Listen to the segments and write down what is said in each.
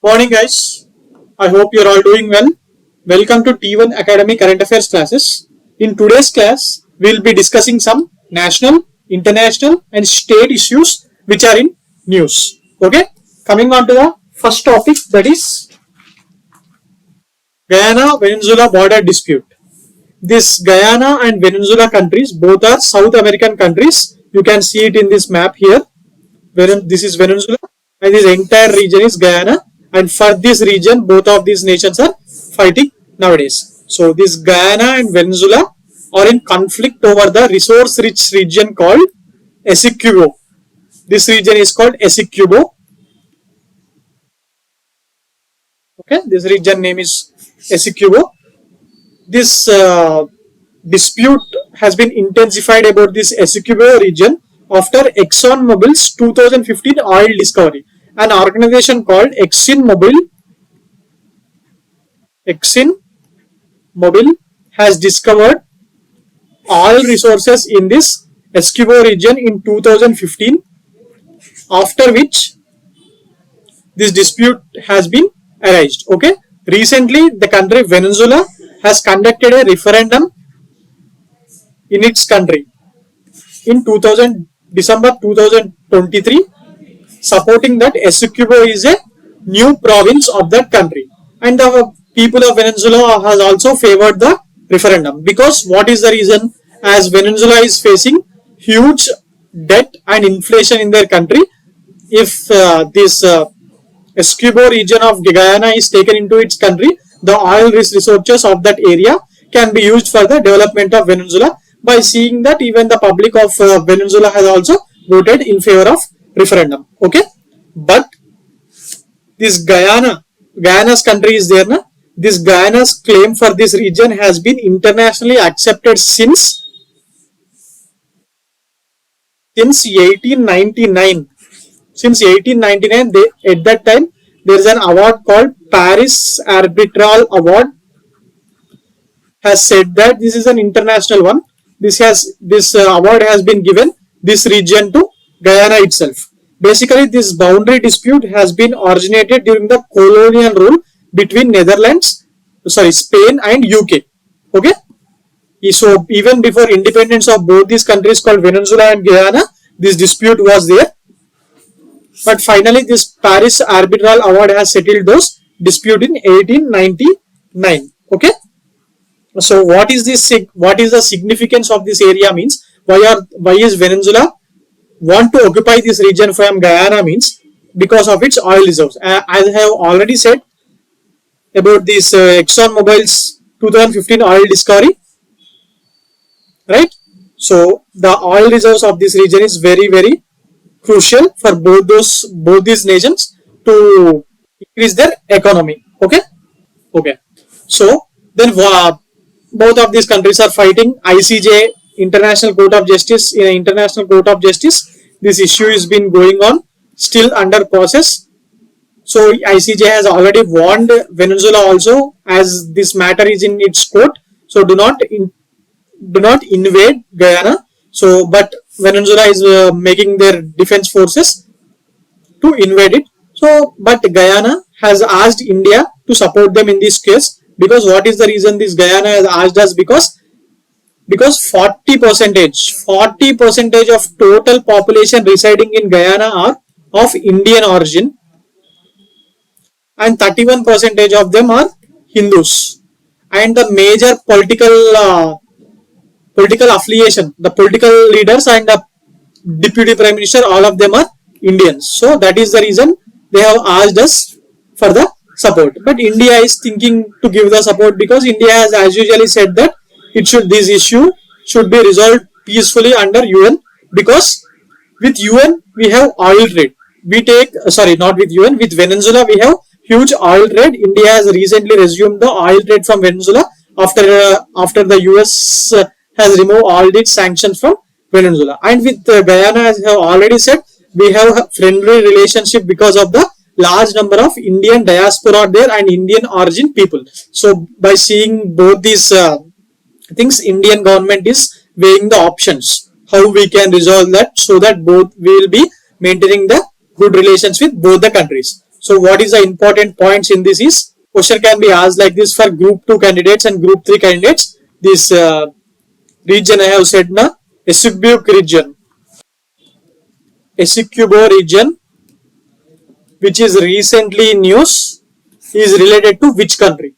Morning guys, I hope you're all doing well. Welcome to T1 Academy Current Affairs classes. In today's class, we'll be discussing some national, international and state issues which are in news. Okay, coming on to the first topic, that is Guyana-Venezula border dispute. This Guyana and Venezuela countries both are South American countries. You can see it in this map here. This is Venezuela and this entire region is Guyana, and for this region both of these nations are fighting nowadays. So this Guyana and Venezuela are in conflict over the resource rich region called Essequibo. This region is called Essequibo. Okay, this region name is Essequibo. This dispute has been intensified about this Essequibo region after ExxonMobil's 2015 oil discovery. An organization called ExxonMobil has discovered oil resources in this Essequibo region in 2015, after which this dispute has been arised. Okay, recently the country Venezuela has conducted a referendum in its country in December 2023, supporting that Essequibo is a new province of that country, and the people of Venezuela has also favored the referendum. Because what is the reason? As Venezuela is facing huge debt and inflation in their country, if this Essequibo region of Guyana is taken into its country, the oil resources of that area can be used for the development of Venezuela. By seeing that, even the public of Venezuela has also voted in favor of referendum. Okay, but this Guyana's country is there na. This Guyana's claim for this region has been internationally accepted since 1899. Since 1899, at that time there is an award called Paris Arbitral Award has said that this is an international one. This award has been given this region to Guyana itself. Basically, this boundary dispute has been originated during the colonial rule between Spain and UK. Okay, so even before independence of both these countries called Venezuela and Guyana, this dispute was there. But finally, this Paris Arbitral Award has settled those dispute in 1899. Okay. So what is this? What is the significance of this area? Means why is Venezuela want to occupy this region from Guyana? Means because of its oil reserves. As I have already said about this ExxonMobil's 2015 oil discovery, right? So the oil reserves of this region is very crucial for both these nations to increase their economy. Okay. So then both of these countries are fighting ICJ, International Court of Justice. In International Court of Justice, this issue is been going on, still under process. So ICJ has already warned Venezuela also, as this matter is in its court. So do not invade Guyana. So but Venezuela is making their defense forces to invade it. So but Guyana has asked India to support them in this case. Because what is the reason this Guyana has asked us? Because 40% of total population residing in Guyana are of Indian origin, and 31% of them are Hindus, and the major political affiliation, the political leaders and the deputy prime minister, all of them are Indians. So that is the reason they have asked us for the support. But India is thinking to give the support, because India has as usually said that this issue should be resolved peacefully under UN, because with UN we have oil trade. With Venezuela we have huge oil trade. India has recently resumed the oil trade from Venezuela after the US has removed all its sanctions from Venezuela. And with Guyana, as I have already said, we have a friendly relationship because of the large number of Indian diaspora there and Indian origin people. So by seeing both these things, Indian government is weighing the options how we can resolve that, so that both we will be maintaining the good relations with both the countries. So what is the important points in this is, question can be asked like this for group 2 candidates and group 3 candidates. This region I have said na, Essequibo region. Essequibo region, which is recently in news, is related to which country?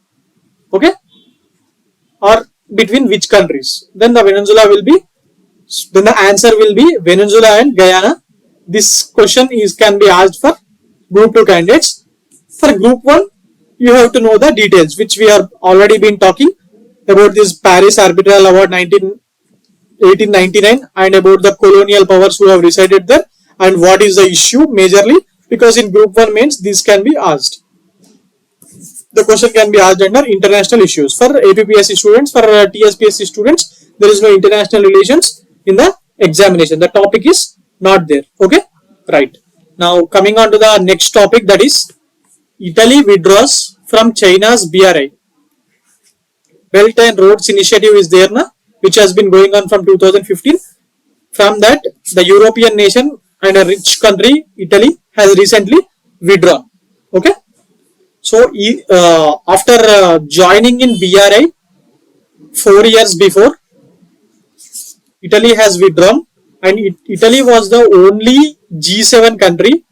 Okay, or between which countries? Then the Venezuela will be, then the answer will be Venezuela and Guyana. This question is can be asked for group 2 candidates. For group 1, you have to know the details, which we have already been talking about this Paris Arbitral Award 1899 and about the colonial powers who have resided there and what is the issue majorly, because in group 1 means this can be asked. The question can be asked under international issues. For APPSC students, for TSPSC students, there is no international relations in the examination. The topic is not there. Okay, right. Now coming on to the next topic, that is Italy withdraws from China's BRI. Belt and Roads Initiative is there na, which has been going on from 2015. From that, the European nation and a rich country, Italy, has recently withdrawn. Okay. So after joining in BRI 4 years before, Italy has withdrawn, and Italy was the only G7 country.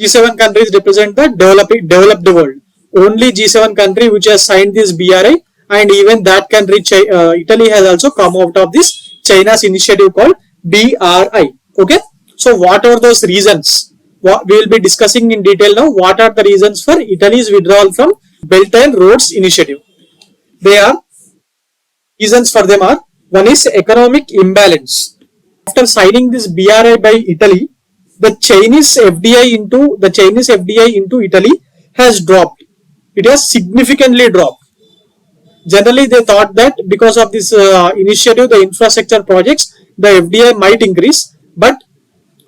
G7 countries represent the developed world. Only G7 country which has signed this BRI, and even that country, Italy, has also come out of this China's initiative called BRI. Okay. So what are those reasons? What we will be discussing in detail now. What are the reasons for Italy's withdrawal from Belt and Roads Initiative? They are, reasons for them are, one is economic imbalance. After signing this BRI by Italy, the Chinese FDI into Italy has dropped. It has significantly dropped. Generally, they thought that because of this initiative, the infrastructure projects, the FDI might increase, but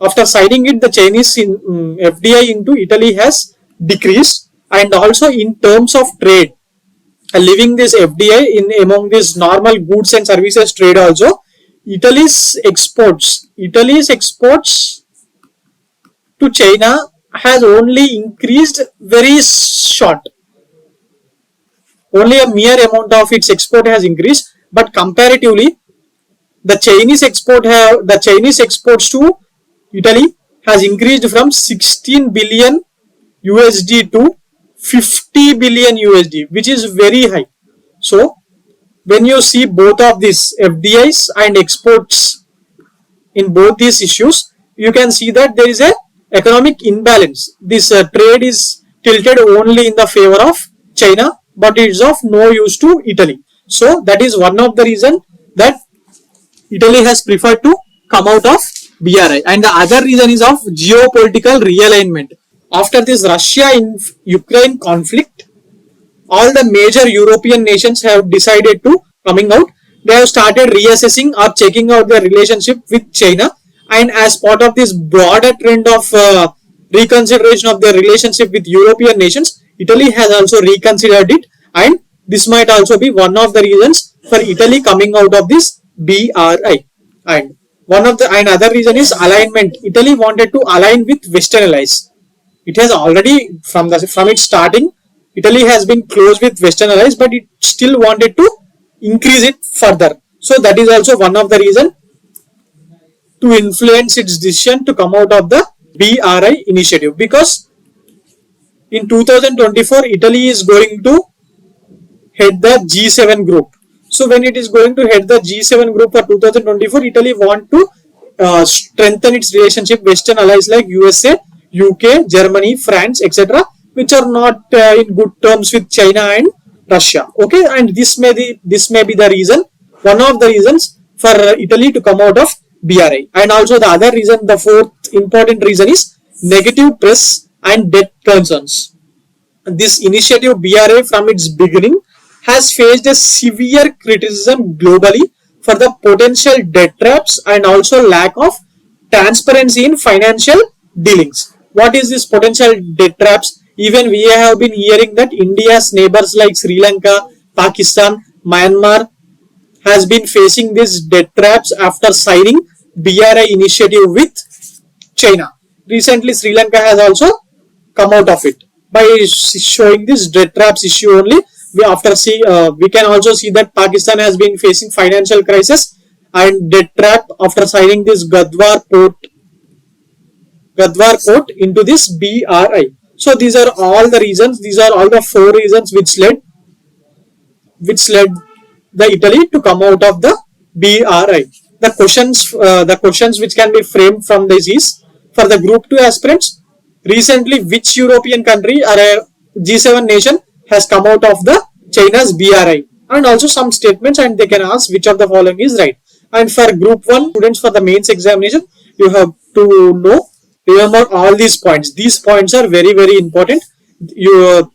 after signing it, the Chinese FDI into Italy has decreased, and also in terms of trade, leaving this FDI in among this normal goods and services trade also, Italy's exports to China has only increased very short. Only a mere amount of its export has increased, but comparatively, the Chinese exports to Italy has increased from 16 billion USD to 50 billion USD, which is very high. So when you see both of these FDIs and exports in both these issues, you can see that there is a economic imbalance. This trade is tilted only in the favor of China, but it is of no use to Italy. So that is one of the reason that Italy has preferred to come out of BRI. And the other reason is of geopolitical realignment. After this Russia-Ukraine conflict, all the major European nations have decided to coming out. They have started reassessing or checking out their relationship with China. And as part of this broader trend of reconsideration of their relationship with European nations, Italy has also reconsidered it. And this might also be one of the reasons for Italy coming out of this BRI. And another reason is alignment. Italy wanted to align with Western allies. It has already from its starting, Italy has been close with Western allies, but it still wanted to increase it further. So that is also one of the reason to influence its decision to come out of the BRI initiative, because in 2024 Italy is going to head the G7 group. So when it is going to head the G7 group for 2024, Italy want to strengthen its relationship with Western allies like USA, UK, Germany, France, etc., which are not in good terms with China and Russia. Okay, and this may be the reason, one of the reasons for Italy to come out of BRI. And also the other reason, the fourth important reason is negative press and debt concerns. This initiative BRI from its beginning has faced a severe criticism globally for the potential debt traps and also lack of transparency in financial dealings. What is this potential debt traps? Even we have been hearing that India's neighbors like Sri Lanka, Pakistan, Myanmar has been facing these debt traps after signing BRI initiative with China. Recently, Sri Lanka has also come out of it by showing this debt traps issue only. We can also see that Pakistan has been facing financial crisis and debt trap after signing this Gadwar port into this BRI. So these are all the reasons. These are all the 4 reasons which led the Italy to come out of the BRI. The questions which can be framed from this is for the Group 2 aspirants. Recently, which European country or a G7 nation has come out of the China's BRI? And also some statements, and they can ask which of the following is right. And for Group 1 students for the mains examination, you have to remember all these points. These points are very, very important. You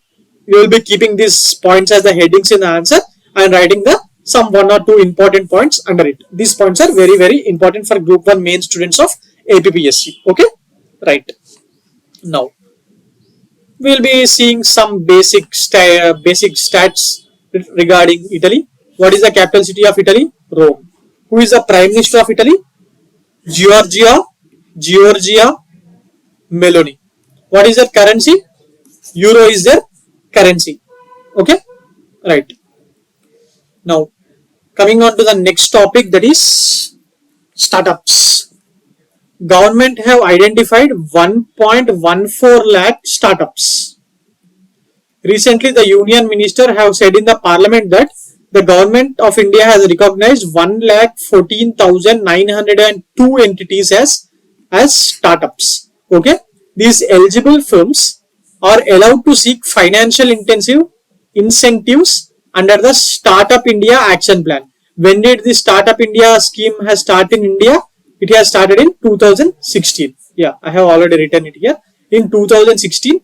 will be keeping these points as the headings in the answer and writing the some 1 or 2 important points under it. These points are very, very important for Group 1 main students of APPSC. Okay, right. Now we'll be seeing some basic stats regarding Italy. What is the capital city of Italy? Rome. Who is the Prime Minister of Italy? Giorgia Meloni. What is their currency? Euro is their currency. Okay, right. Now coming on to the next topic, that is startups. Government have identified 1.14 lakh startups. Recently, the Union Minister have said in the Parliament that the Government of India has recognized 1,14,902 entities as startups. Okay, these eligible firms are allowed to seek financial incentives under the Startup India Action Plan. When did the Startup India scheme has started in India? It has started in 2016. Yeah, I have already written it here. In 2016,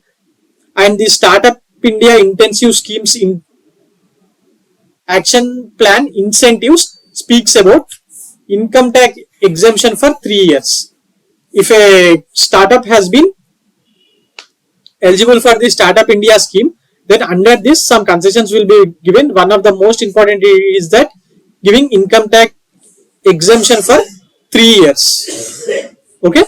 and the Startup India Intensive Schemes in Action Plan incentives speaks about income tax exemption for 3 years. If a startup has been eligible for the Startup India scheme, then under this some concessions will be given. One of the most important is that giving income tax exemption for 3 years. Okay,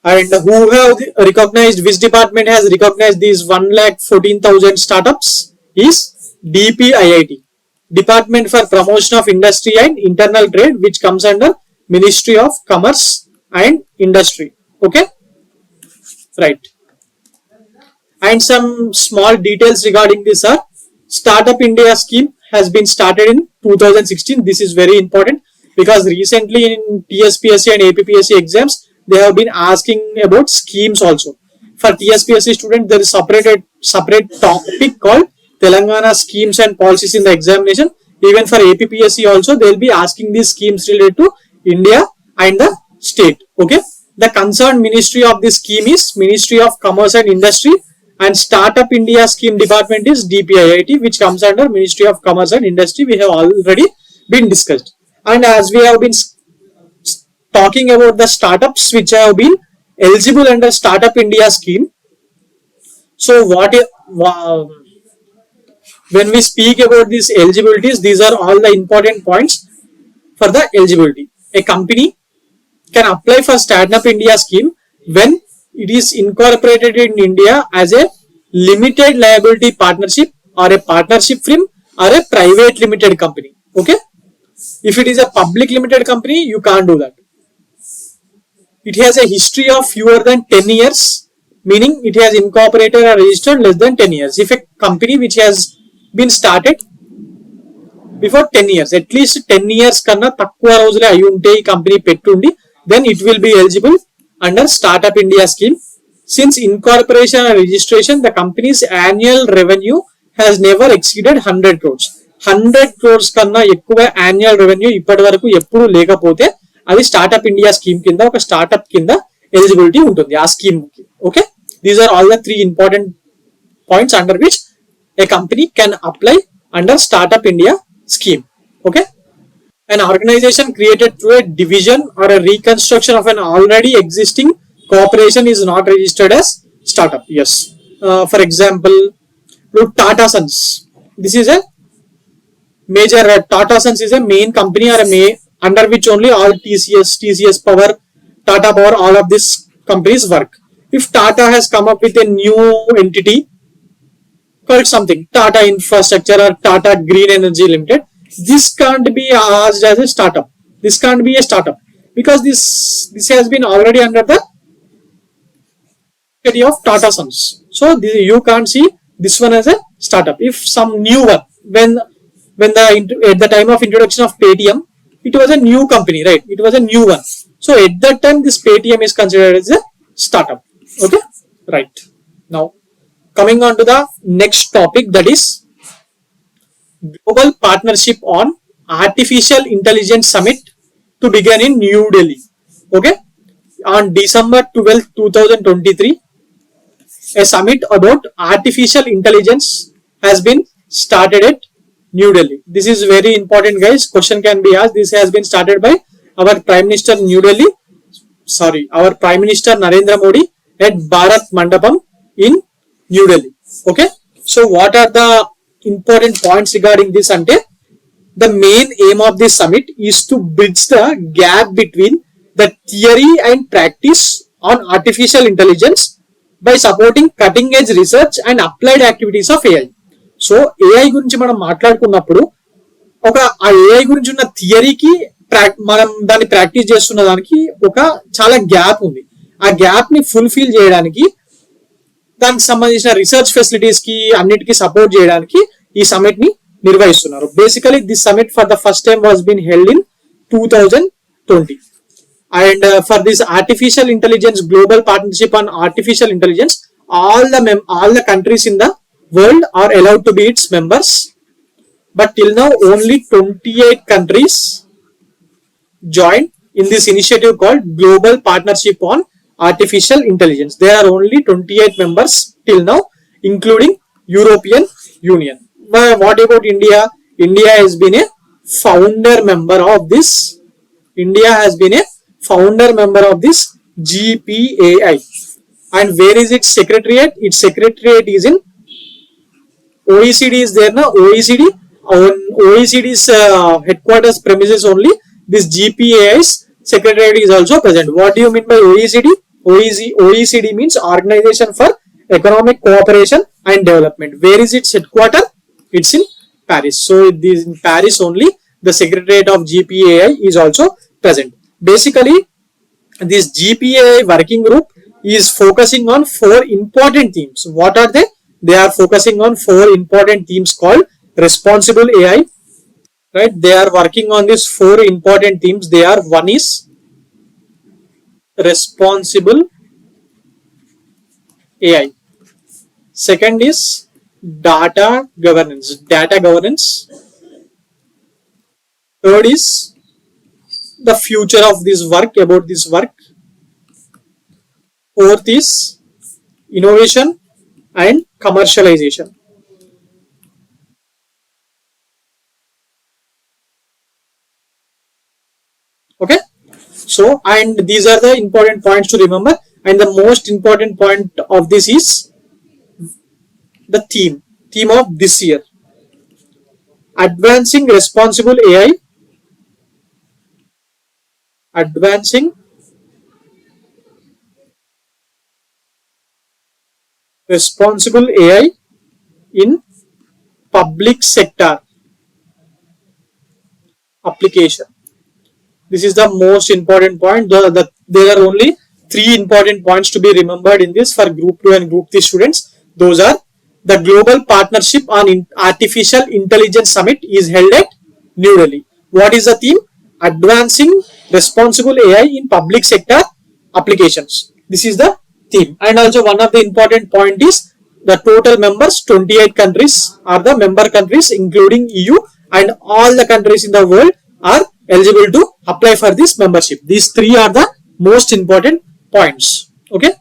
and who have recognized, which department has recognized these 1,14,000 startups is DPIIT, Department for Promotion of Industry and Internal Trade, which comes under Ministry of Commerce and Industry. Okay, right. And some small details regarding this are Startup India scheme has been started in 2016. This is very important because recently in TSPSC and APPSC exams they have been asking about schemes also. For TSPSC students there is separate topic called Telangana schemes and policies in the examination. Even for APPSC also they will be asking these schemes related to India and the state. Okay, the concerned ministry of this scheme is Ministry of Commerce and Industry, and Startup India scheme department is DPIIT, which comes under Ministry of Commerce and Industry. We have already been discussed. And as we have been talking about the startups which have been eligible under Startup India scheme, so when we speak about these eligibilities, these are all the important points for the eligibility. A company can apply for Startup India scheme when it is incorporated in India as a limited liability partnership or a partnership firm or a private limited company. Okay, if it is a public limited company, you can't do that. It has a history of fewer than 10 years, meaning it has incorporated or registered less than 10 years. If a company which has been started before 10 years, at least 10 years కన్నా తక్కువ రోజులే అయి ఉంటే ఈ company పెట్టుండి, then it will be eligible under Startup India scheme. Since incorporation and registration, the company's annual revenue has never exceeded 100 crores. 100 crores కన్నా ఎక్కువ annual revenue ఇప్పటి వరకు ఎప్పుడు లేకపోతే అది స్టార్ట్అప్ ఇండియా స్కీమ్ కింద ఒక స్టార్ట్అప్ కింద ఎలిజిబిలిటీ ఉంటుంది ఆ స్కీమ్ కి. Okay, these are all the 3 important points under which a company can apply under Startup India scheme. Okay, an organization created through a division or a reconstruction of an already existing corporation is not registered as startup. Yes, for example, look, Tata Sons. This is a major Tata Sons is a main company or under which only all TCS Power, Tata Power, all of this companies work. If Tata has come up with a new entity called something Tata Infrastructure or Tata Green Energy Limited, this can't be asked as a startup. This can't be a startup because this has been already under the of Tata Sons. So you can't see this one as a startup. If some new one, when the at the time of introduction of Paytm, it was a new company, right? It was a new one. So at that time, this Paytm is considered as a startup. Okay, right. Now coming on to the next topic, that is Global Partnership on Artificial Intelligence Summit to begin in New Delhi. Okay, on December 12th, 2023, a summit about artificial intelligence has been started at New Delhi. This is very important, guys. Question can be asked. This has been started by our Prime Minister our Prime Minister Narendra Modi at Bharat Mandapam in New Delhi. Okay. So what are the important points regarding this? Ante, the main aim of this summit is to bridge the gap between the theory and practice on artificial intelligence by supporting cutting edge research and applied activities of AI. So AI గురించి మనం మాట్లాడుకున్నప్పుడు ఒక ఆ AI గురించి ఉన్న థియరీకి మనం దాన్ని practice చేస్తున్న దానికి ఒక చాలా గ్యాప్ ఉంది. ఆ గ్యాప్ ని ఫుల్ఫిల్ చేయడానికి దానికి సంబంధించిన రీసెర్చ్ ఫెసిలిటీస్ కి అన్నిటికీ సపోర్ట్ చేయడానికి ఈ సమిట్ ని నిర్వహిస్తున్నారు. Basically this summit for the first time was been held in 2020. And for this artificial intelligence global partnership on artificial intelligence, all the countries in the world are allowed to be its members, but till now only 28 countries joined in this initiative called Global Partnership on Artificial Intelligence. There are only 28 members till now, including European Union. What about India? India has been a founder member of this. India has been a founder member of this GPAI. And where is its secretariat? Its secretariat is in OECD. Is there now? OECD's headquarters premises only. This GPAI's secretariat is also present. What do you mean by OECD? OECD means Organization for Economic Cooperation and Development. Where is its headquarters? It's in Paris. So it is in Paris only. The secretariat of GPAI is also present. Basically, this GPAI working group is focusing on 4 important themes. What are they? They are focusing on 4 important themes called responsible AI. Right? They are working on these 4 important themes. They are, one is responsible AI. Second is data governance. Third is the future of this work, about this work. Fourth is innovation and commercialization. Okay, so and these are the important points to remember, and the most important point of this is the theme of this year: advancing responsible AI in public sector application. This is the most important point. There are only 3 important points to be remembered in this for Group 2 and Group 3 students. Those are: the Global Partnership on Artificial Intelligence Summit is held at New Delhi. What is the theme? Advancing responsible AI in public sector applications. This is the theme. And also one of the important point is the total members, 28 countries are the member countries, including EU, and all the countries in the world are eligible to apply for this membership. These 3 are the most important points. Okay.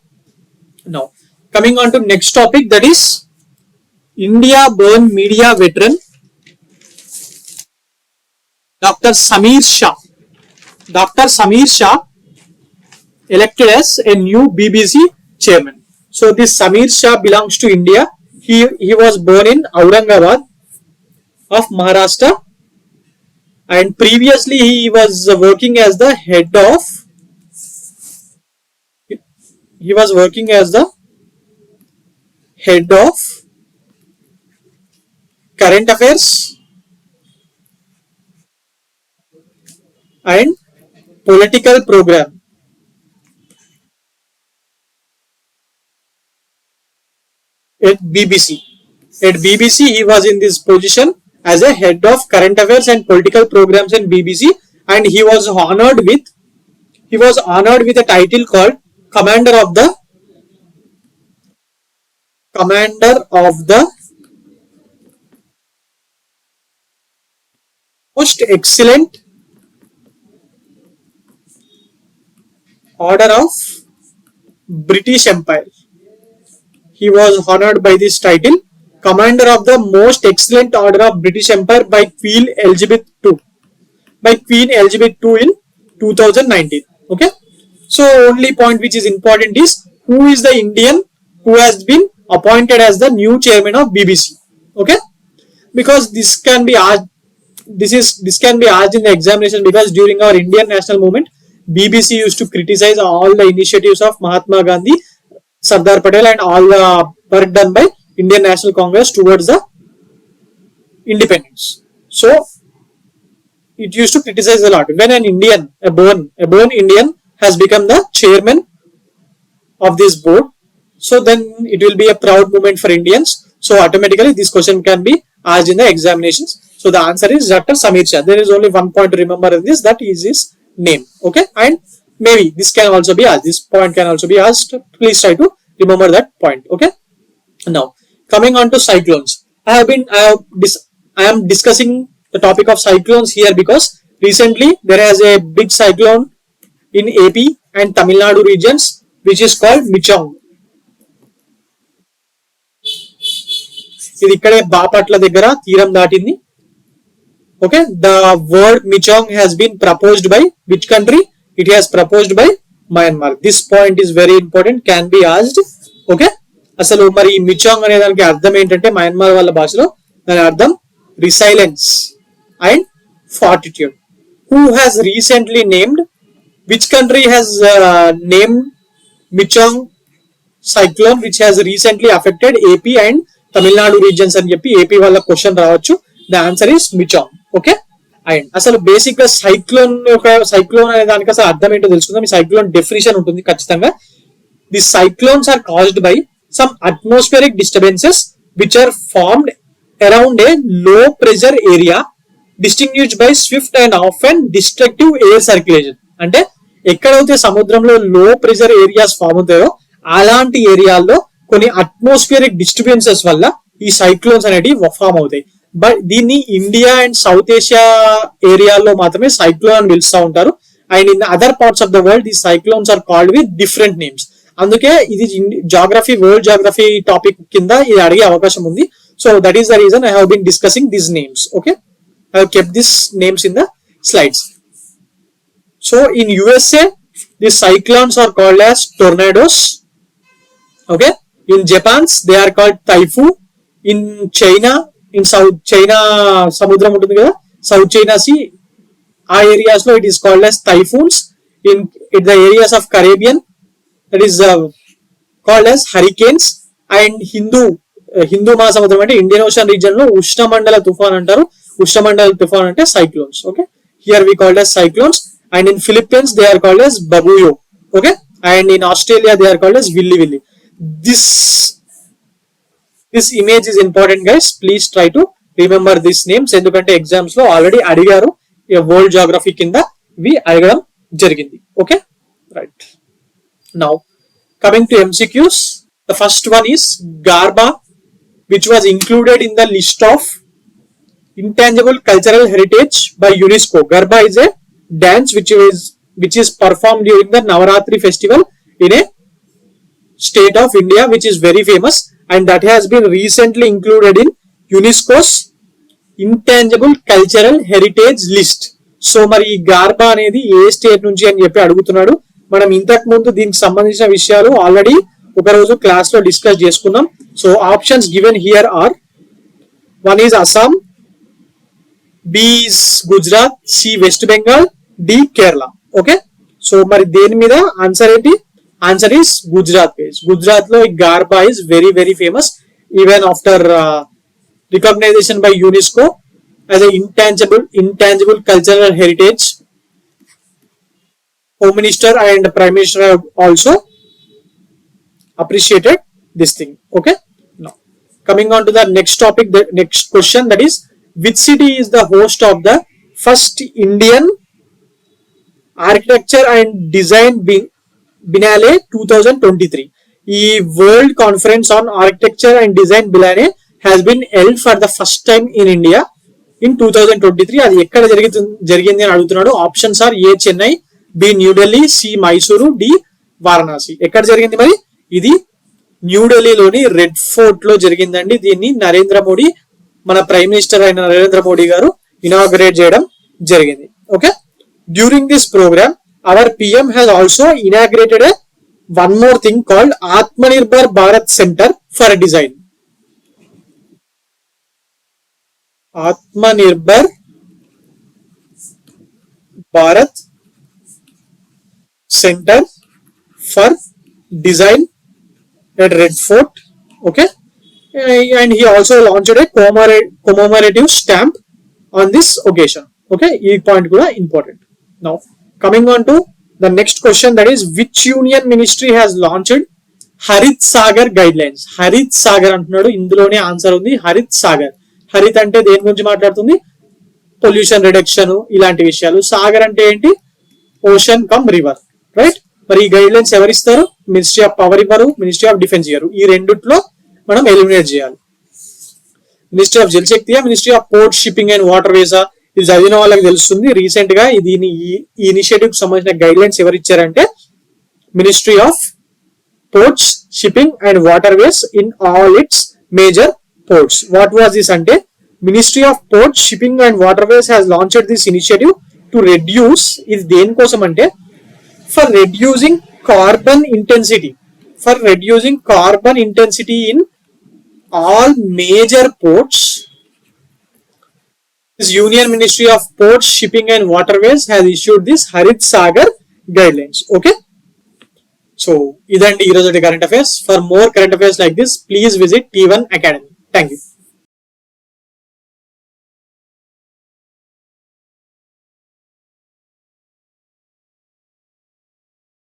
Now coming on to next topic, that is India born media veteran Dr. Sameer Shah elected as a new BBC chairman. So this Sameer Shah belongs to India. He was born in Aurangabad of Maharashtra, and previously he was working as the head of he was working as the head of current affairs and political program at BBC. At BBC, he was in this position as a head of current affairs and political programs in BBC, and he was honored with a title called Commander of the Most Excellent Order of British Empire. He was honored by this title, Commander of the Most Excellent Order of British Empire by Queen Elizabeth II. By Queen Elizabeth II in 2019. Okay. So only point which is important is who is the Indian who has been appointed as the new chairman of BBC. Okay. Because this can be asked. This can be asked in the examination because during our Indian national movement, BBC used to criticize all the initiatives of Mahatma Gandhi, Sardar Patel, and all the work done by Indian National Congress towards the independence. So it used to criticize a lot. When an Indian, a born Indian, has become the chairman of this board, so then it will be a proud moment for Indians. So automatically this question can be asked in the examinations. So the answer is Dr. Samir Shah. There is only one point to remember in this, that is his name. Okay, and maybe this can also be asked. This point can also be asked. Please try to remember that point. Okay. Now coming on to cyclones, I am discussing the topic of cyclones here because recently there has a big cyclone in AP and Tamil Nadu regions which is called Michong. ఇది ఇక్కడే బాపట్ల దగ్గర తీరం దాటింది. Okay, the word Michong has been proposed by which country? It has proposed by Myanmar. This point is very important, can be asked. Okay, అసలు మరి మిచాంగ్ అనే దానికి అర్థం ఏంటంటే మయన్మార్ వాళ్ళ భాషలో దాని అర్థం resilience and fortitude. Who has recently named, which country has named Michong cyclone which has recently affected AP and Tamil Nadu regions అని చెప్పి AP వాళ్ళ క్వశ్చన్ రావచ్చు. The answer is Michong. Okay, and అసలు basic గా cyclone అనే దానికి అసలు అర్థం ఏంటో తెలుసుకుందాం. ఈ సైక్లోన్ డెఫినిషన్ ఉంటుంది ఖచ్చితంగా. The cyclones are caused by some atmospheric disturbances which are formed around a low pressure area distinguished by swift and often destructive air circulation. అంటే ఎక్కడైతే సముద్రంలో లో ప్రెషర్ ఏరియాస్ ఫామ్ అవుతాయో అలాంటి ఏరియాల్లో కొన్ని అట్మాస్ఫియరిక్ డిస్టర్బెన్సెస్ వల్ల ఈ సైక్లోన్స్ అనేటివి ఫామ్ అవుతాయి. బట్ దీన్ని ఇండియా అండ్ సౌత్ ఏషియా ఏరియాలో మాత్రమే సైక్లోన్ అని పిలుస్తూ ఉంటారు. And in other parts of the world ఈ cyclones are called with different names. అందుకే ఇది జాగ్రఫీ, వరల్డ్ జాగ్రఫీ టాపిక్ కింద ఇది అడిగే అవకాశం ఉంది. So that is the reason I have been discussing these names. Okay, I have kept this names in the slides. So in USA, these cyclones are called as tornadoes. Okay, in Japan they are called typhoon. In China, in South China samudram ఉంటుంది కదా, South China Sea, ఆ areas లో it is called as typhoons. In the areas of Caribbean, that is called as hurricanes. And Hindu మహాసముద్రం అంటే Indian ocean region లో ఉష్ణమండల తుఫాన్ అంటారు. ఉష్ణమండల తుఫాన్ అంటే cyclones. Okay, here we called as cyclones. And in Philippines they are called as babuyo. Okay, and in Australia they are called as willy willy. This image is important, guys. Please try to remember these names ఎందుకంటే exams లో already అడిగారు. World geography కింద ఇవి అడగడం జరిగింది. Okay, right. Now coming to MCQs, the first one is Garba, which was included in the list of intangible cultural heritage by UNESCO. Garba is a dance which is performed during the Navaratri festival in a state of India which is very famous, and that has been recently included in UNESCO's intangible cultural heritage list. So మరి ఈ గార్బా అనేది ఏ state నుంచి అని చెప్పి అడుగుతున్నాడు. మనం ఇంతకు ముందు దీనికి సంబంధించిన విషయాలు ఆల్రెడీ ఒక రోజు క్లాస్ లో డిస్కస్ చేసుకున్నాం. So options given here are, one is Assam, B is Gujarat, C West Bengal, D Kerala. ఓకే, సో మరి దేని మీద ఆన్సర్ ఏంటి? Answer is Gujarat based. Gujarat lo Garba is very very famous even after recognition by UNESCO as an intangible cultural heritage. Home Minister and Prime Minister have also appreciated this thing. Okay. Now coming on to the next topic, the next question, that is which city is the host of the first Indian Architecture and Design Biennale 2023? ఈ world conference on architecture and design బిలానే has been held for the first time in India in 2023. అది ఎక్కడ జరిగింది అని అడుగుతున్నాడు. Options are A Chennai, B New Delhi, C Mysuru, D Varanasi. ఎక్కడ జరిగింది మరి? ఇది న్యూఢిల్లీలోని రెడ్ ఫోర్ట్ లో జరిగిందండి. దీన్ని నరేంద్ర మోడీ, మన ప్రైమ్ మినిస్టర్ అయిన నరేంద్ర మోడీ గారు ఇనాగ్రేట్ చేయడం జరిగింది. Okay. During this program our PM has also inaugurated one more thing called Atmanirbhar Bharat Center for Design. Atmanirbhar Bharat Center for Design at Red Fort. Okay. And he also launched a commemorative stamp on this occasion. Okay. This point is important. Now coming on to the next question, that is which union ministry has launched Harit Sagar guidelines? Harit Sagar అంటున్నాడు. ఇందులోనే answer ఉంది హరిత్ సాగర్. హరిత్ అంటే దేని గురించి మాట్లాడుతుంది? Pollution reduction ఇలాంటి విషయాలు. సాగర్ అంటే ఏంటి? Ocean cum river, right? మరి ఈ గైడ్ లైన్స్ ఎవరిస్తారు? మినిస్ట్రీ ఆఫ్ పవర్ ఇవ్వరు, మినిస్ట్రీ ఆఫ్ డిఫెన్స్ ఇవ్వరు. ఈ రెండిట్లో మనం ఎలిమినేట్ చేయాలి. మినిస్ట్రీ ఆఫ్ జలశక్తియా, ministry of port shipping and వాటర్ వేసా? ఇది చదివిన వాళ్ళకి తెలుస్తుంది. రీసెంట్ గా ఈ ఇనిషియేటివ్ కి సంబంధించిన గైడ్ లైన్స్ ఎవరు ఇచ్చారంటే ministry of ports, shipping and waterways in all its major ports. What was this అంటే ministry of ports, shipping and waterways has launched this initiative to reduce. ఇది దేనికోసం అంటే for reducing carbon intensity in all major ports. This Union Ministry of Ports, Shipping and Waterways has issued this Harit Sagar guidelines. Okay. So, idandi ee roju current affairs. For more current affairs like this, please visit T1 Academy. Thank you.